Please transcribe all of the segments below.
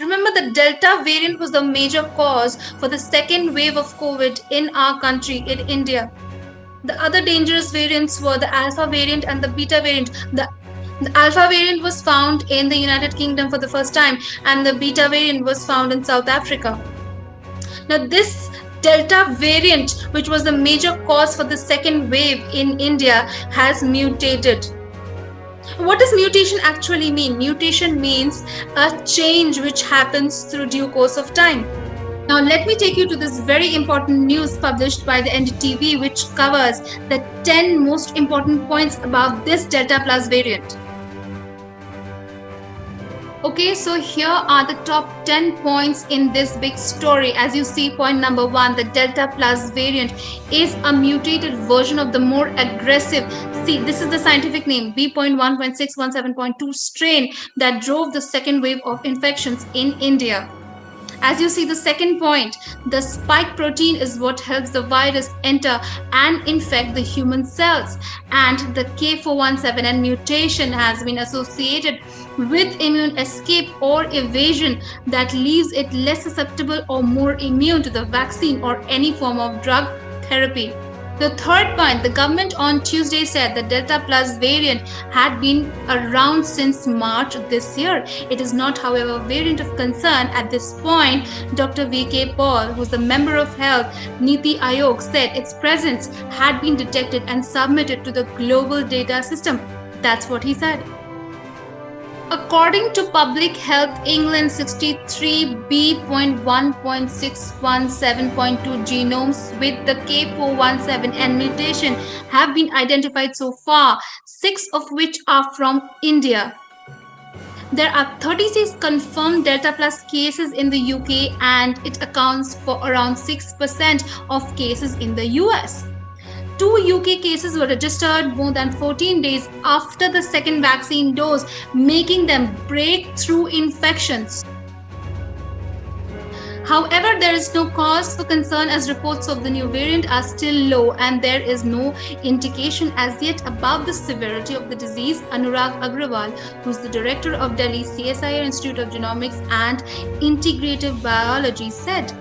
Remember, the Delta variant was the major cause for the second wave of COVID in our country, in India. The other dangerous variants were the Alpha variant and the Beta variant. The Alpha variant was found in the United Kingdom for the first time, and the Beta variant was found in South Africa. Now, this Delta variant, which was the major cause for the second wave in India, has mutated. What does mutation actually mean? Mutation means a change which happens through due course of time. Now, let me take you to this very important news published by the NDTV, which covers the 10 most important points about this Delta Plus variant. Okay, so here are the top 10 points in this big story. As you see, point number 1, the Delta Plus variant is a mutated version of the more aggressive, see, this is the scientific name, B.1.617.2 strain that drove the second wave of infections in India. As you see, the second point, the spike protein is what helps the virus enter and infect the human cells. And the K417N mutation has been associated with immune escape or evasion that leaves it less susceptible or more immune to the vaccine or any form of drug therapy. The third point, the government on Tuesday said the Delta Plus variant had been around since March this year. It is not, however, a variant of concern at this point. Dr. V.K. Paul, who's the member of Health Niti Aayog, said its presence had been detected and submitted to the global data system. That's what he said. According to Public Health England, 63B.1.617.2 genomes with the K417N mutation have been identified so far, 6 of which are from India. There are 36 confirmed Delta Plus cases in the UK, and it accounts for around 6% of cases in the US. 2 UK cases were registered more than 14 days after the second vaccine dose, making them breakthrough infections. However, there is no cause for concern as reports of the new variant are still low and there is no indication as yet about the severity of the disease, Anurag Agrawal, who is the director of Delhi CSIR Institute of Genomics and Integrative Biology, said.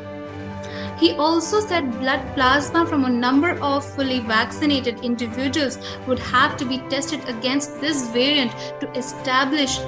He also said blood plasma from a number of fully vaccinated individuals would have to be tested against this variant to establish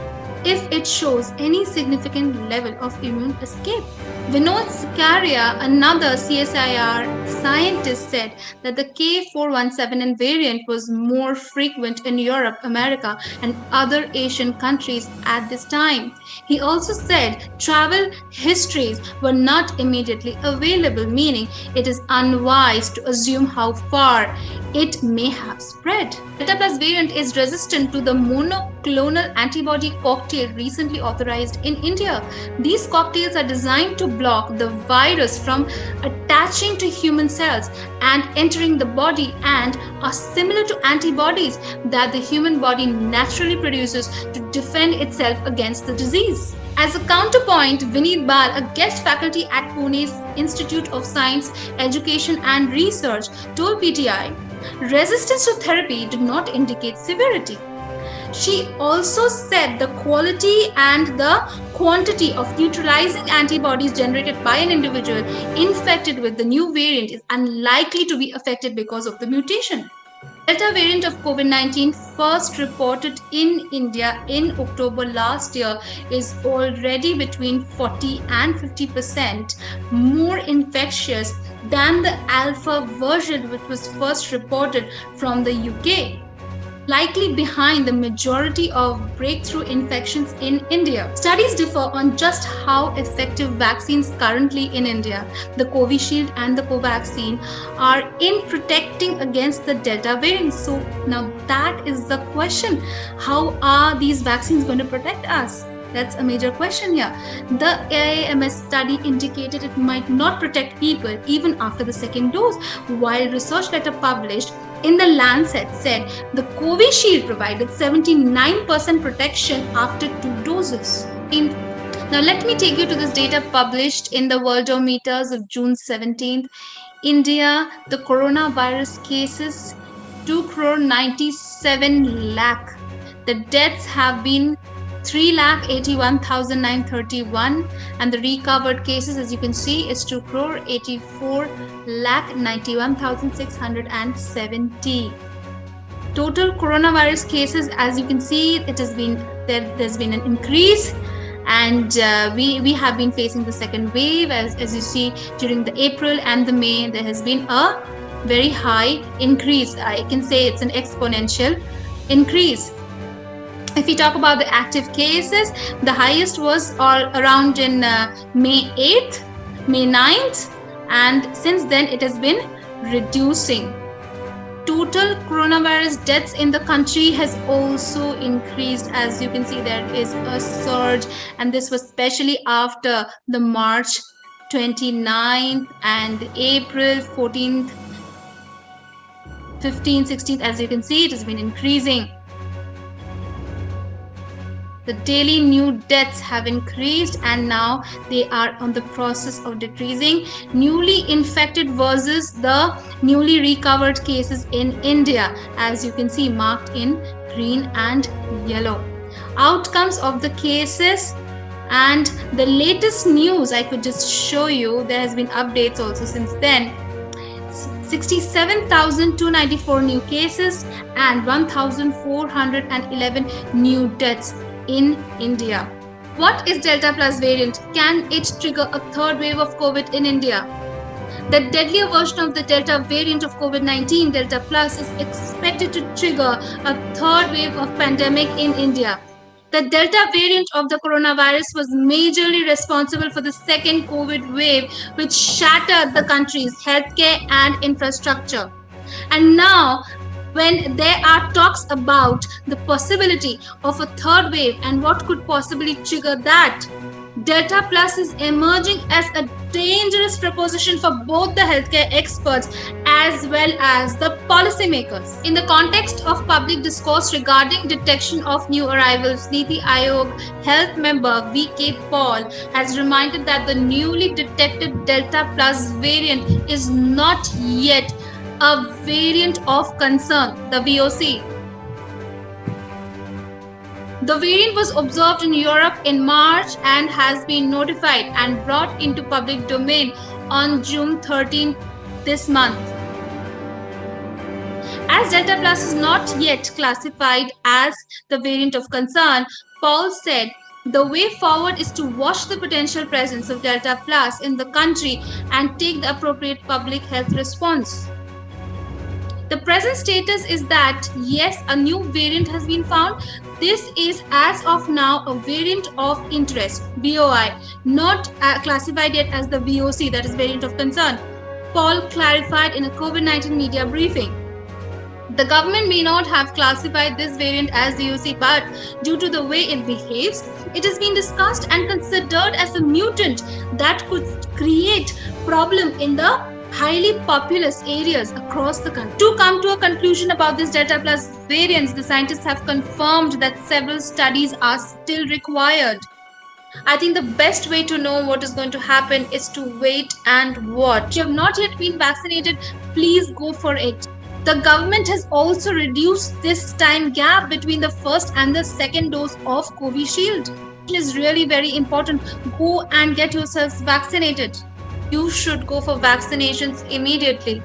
if it shows any significant level of immune escape. Vinod Sikaria, another CSIR scientist, said that the K417N variant was more frequent in Europe, America, and other Asian countries at this time. He also said travel histories were not immediately available, meaning it is unwise to assume how far it may have spread. Delta Plus variant is resistant to the monoclonal antibody cocktail recently authorized in India. These cocktails are designed to block the virus from attaching to human cells and entering the body and are similar to antibodies that the human body naturally produces to defend itself against the disease. As a counterpoint, Vineet Bal, a guest faculty at Pune's Institute of Science, Education and Research, told PTI, resistance to therapy did not indicate severity. She also said the quality and the quantity of neutralizing antibodies generated by an individual infected with the new variant is unlikely to be affected because of the mutation. Delta variant of COVID-19 first reported in India in October last year is already between 40 and 50% more infectious than the Alpha version which was first reported from the UK, likely behind the majority of breakthrough infections in India. Studies differ on just how effective vaccines currently in India, the Covishield and the Covaxin, are in protecting against the Delta variant. So now that is the question. How are these vaccines going to protect us? That's a major question here. The AIMS study indicated it might not protect people even after the second dose, while research letter published in the Lancet said the Covishield provided 79% protection after 2 doses. Now let me take you to this data published in the Worldometers of June 17th. India, the coronavirus cases 2 crore 97 lakh. The deaths have been 3,81,931, and the recovered cases, as you can see, is 2,84,91,670. Total coronavirus cases, as you can see, there's been an increase, and we have been facing the second wave. As you see, during the April and the May, there has been a very high increase. I can say it's an exponential increase. If we talk about the active cases, the highest was all around in May 8th, May 9th, and since then it has been reducing. Total coronavirus deaths in the country has also increased. As you can see, there is a surge, and this was especially after the March 29th and April 14th, 15th, 16th. As you can see, it has been increasing. The daily new deaths have increased, and now they are on the process of decreasing. Newly infected versus the newly recovered cases in India, as you can see, marked in green and yellow. Outcomes of the cases and the latest news I could just show you. There has been updates also since then. 67,294 new cases and 1,411 new deaths in India. What is Delta Plus variant? Can it trigger a third wave of COVID in India? The deadlier version of the Delta variant of COVID-19, Delta Plus, is expected to trigger a third wave of pandemic in India. The Delta variant of the coronavirus was majorly responsible for the second COVID wave, which shattered the country's healthcare and infrastructure. And now, when there are talks about the possibility of a third wave and what could possibly trigger that, Delta Plus is emerging as a dangerous proposition for both the healthcare experts as well as the policymakers. In the context of public discourse regarding detection of new arrivals, Niti Aayog health member V.K. Paul has reminded that the newly detected Delta Plus variant is not yet a variant of concern, the VOC. The variant was observed in Europe in March and has been notified and brought into public domain on June 13 this month. As Delta Plus is not yet classified as the variant of concern, Paul said the way forward is to watch the potential presence of Delta Plus in the country and take the appropriate public health response. The present status is that yes, a new variant has been found. This is as of now a variant of interest, VOI, not classified yet as the VOC, that is variant of concern. Paul clarified in a COVID-19 media briefing. The government may not have classified this variant as VOC, but due to the way it behaves, it has been discussed and considered as a mutant that could create problem in the highly populous areas across the country. To come to a conclusion about this Delta Plus variants, the scientists have confirmed that several studies are still required. I think the best way to know what is going to happen is to wait and watch. If you have not yet been vaccinated, please go for it. The government has also reduced this time gap between the first and the second dose of Covishield. It is really very important. Go and get yourselves vaccinated. You should go for vaccinations immediately.